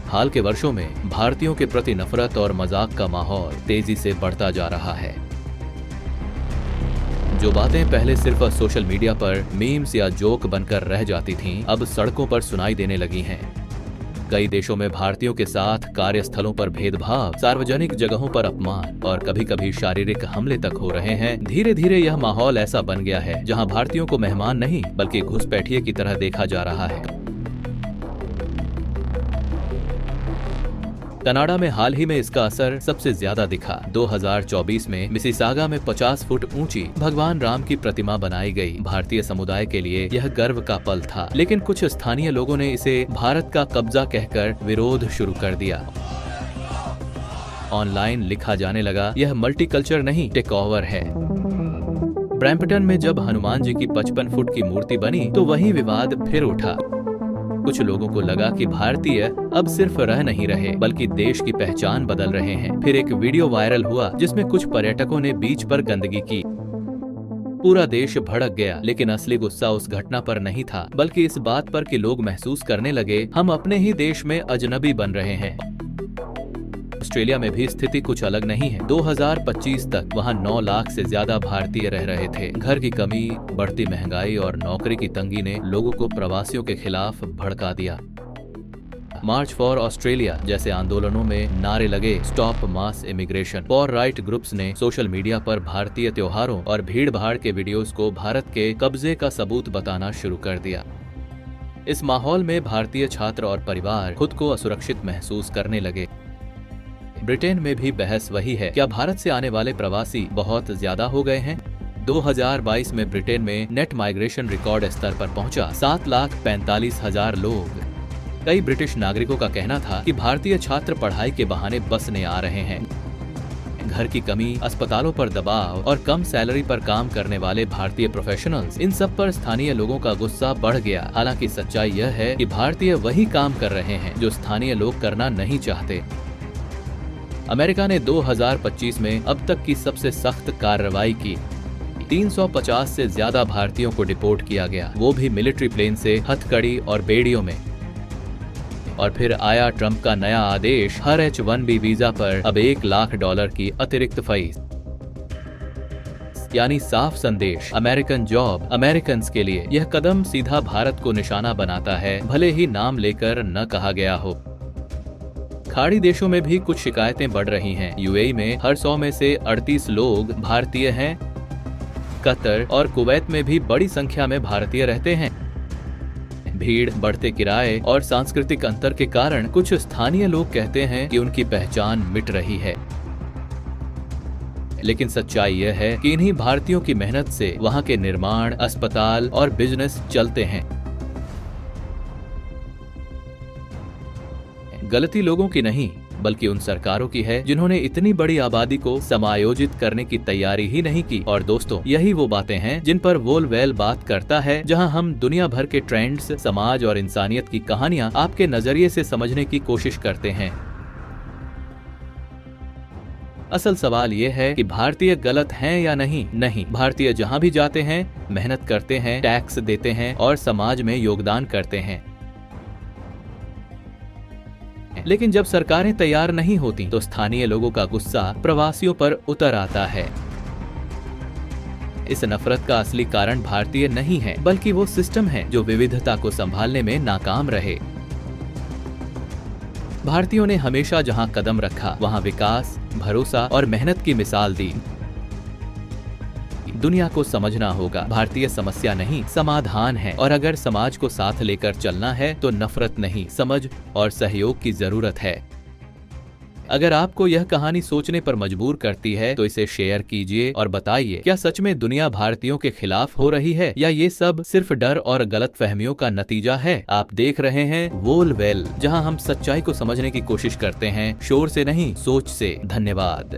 हाल के वर्षों में भारतीयों के प्रति नफरत और मजाक का माहौल तेजी से बढ़ता जा रहा है। जो बातें पहले सिर्फ सोशल मीडिया पर मीम्स या जोक बनकर रह जाती थीं, अब सड़कों पर सुनाई देने लगी हैं। कई देशों में भारतीयों के साथ कार्यस्थलों पर भेदभाव, सार्वजनिक जगहों पर अपमान और कभी-कभी शारीरिक हमले तक हो रहे हैं। धीरे धीरे यह माहौल ऐसा बन गया है जहां भारतीयों को मेहमान नहीं बल्कि घुसपैठिए की तरह देखा जा रहा है। कनाडा में हाल ही में इसका असर सबसे ज्यादा दिखा। 2024 में मिसिसागा में 50 फुट ऊंची भगवान राम की प्रतिमा बनाई गई। भारतीय समुदाय के लिए यह गर्व का पल था, लेकिन कुछ स्थानीय लोगों ने इसे भारत का कब्जा कहकर विरोध शुरू कर दिया। ऑनलाइन लिखा जाने लगा, यह मल्टीकल्चर नहीं टेक ओवर है। ब्रैम्पटन में जब हनुमान जी की 55 फुट की मूर्ति बनी तो वही विवाद फिर उठा। कुछ लोगों को लगा कि भारतीय अब सिर्फ रह नहीं रहे बल्कि देश की पहचान बदल रहे हैं। फिर एक वीडियो वायरल हुआ जिसमें कुछ पर्यटकों ने बीच पर गंदगी की। पूरा देश भड़क गया, लेकिन असली गुस्सा उस घटना पर नहीं था बल्कि इस बात पर कि लोग महसूस करने लगे हम अपने ही देश में अजनबी बन रहे हैं। ऑस्ट्रेलिया में भी स्थिति कुछ अलग नहीं है। 2025 तक वहां 9 लाख से ज्यादा भारतीय रह रहे थे। घर की कमी, बढ़ती महंगाई और नौकरी की तंगी ने लोगों को प्रवासियों के खिलाफ भड़का दिया। मार्च फॉर ऑस्ट्रेलिया जैसे आंदोलनों में नारे लगे, stop mass immigration. For right groups ने सोशल मीडिया पर भारतीय त्योहारों और भीड़-भाड़ के वीडियोस को भारत के कब्जे का सबूत बताना शुरू कर दिया। इस माहौल में भारतीय छात्र और परिवार खुद को असुरक्षित महसूस करने लगे। ब्रिटेन में भी बहस वही है, क्या भारत से आने वाले प्रवासी बहुत ज्यादा हो गए हैं? 2022 में ब्रिटेन में नेट माइग्रेशन रिकॉर्ड स्तर पर पहुंचा, 7,45,000 लोग। कई ब्रिटिश नागरिकों का कहना था कि भारतीय छात्र पढ़ाई के बहाने बसने आ रहे हैं। घर की कमी, अस्पतालों पर दबाव और कम सैलरी पर काम करने वाले भारतीय प्रोफेशनल्स, इन सब पर स्थानीय लोगों का गुस्सा बढ़ गया। हालांकि सच्चाई यह है कि भारतीय वही काम कर रहे हैं जो स्थानीय लोग करना नहीं चाहते। अमेरिका ने 2025 में अब तक की सबसे सख्त कार्रवाई की। 350 से ज्यादा भारतीयों को डिपोर्ट किया गया, वो भी मिलिट्री प्लेन से, हथकड़ी और बेड़ियों में। और फिर आया ट्रंप का नया आदेश, हर H-1B वीजा पर अब $1 लाख की अतिरिक्त फीस। यानी साफ संदेश, अमेरिकन जॉब, अमेरिकन के लिए। यह कदम सीधा भारत को निशाना बनाता है, भले ही नाम लेकर न कहा गया हो। खाड़ी देशों में भी कुछ शिकायतें बढ़ रही हैं। यूएई में हर 100 में से 38 लोग भारतीय हैं। कतर और कुवैत में भी बड़ी संख्या में भारतीय रहते हैं। भीड़, बढ़ते किराए और सांस्कृतिक अंतर के कारण कुछ स्थानीय लोग कहते हैं कि उनकी पहचान मिट रही है। लेकिन सच्चाई यह है कि इन्हीं भारतीयों की मेहनत से वहां के निर्माण, अस्पताल और बिजनेस चलते हैं। गलती लोगों की नहीं बल्कि उन सरकारों की है जिन्होंने इतनी बड़ी आबादी को समायोजित करने की तैयारी ही नहीं की। और दोस्तों, यही वो बातें हैं जिन पर वोलवेल बात करता है, जहां हम दुनिया भर के ट्रेंड्स, समाज और इंसानियत की कहानियां आपके नजरिए से समझने की कोशिश करते हैं। असल सवाल ये है कि भारतीय गलत हैं या नहीं। नहीं, भारतीय जहां भी जाते हैं, मेहनत करते हैं, टैक्स देते हैं और समाज में योगदान करते हैं। लेकिन जब सरकारें तैयार नहीं होती तो स्थानीय लोगों का गुस्सा प्रवासियों पर उतर आता है। इस नफरत का असली कारण भारतीय नहीं है बल्कि वो सिस्टम है जो विविधता को संभालने में नाकाम रहे। भारतीयों ने हमेशा जहां कदम रखा वहां विकास, भरोसा और मेहनत की मिसाल दी। दुनिया को समझना होगा, भारतीय समस्या नहीं समाधान है। और अगर समाज को साथ लेकर चलना है तो नफरत नहीं, समझ और सहयोग की जरूरत है। अगर आपको यह कहानी सोचने पर मजबूर करती है तो इसे शेयर कीजिए और बताइए, क्या सच में दुनिया भारतीयों के खिलाफ हो रही है या ये सब सिर्फ डर और गलतफहमियों का नतीजा है? आप देख रहे हैं वोलवेल, जहां हम सच्चाई को समझने की कोशिश करते हैं, शोर से नहीं, सोच से। धन्यवाद।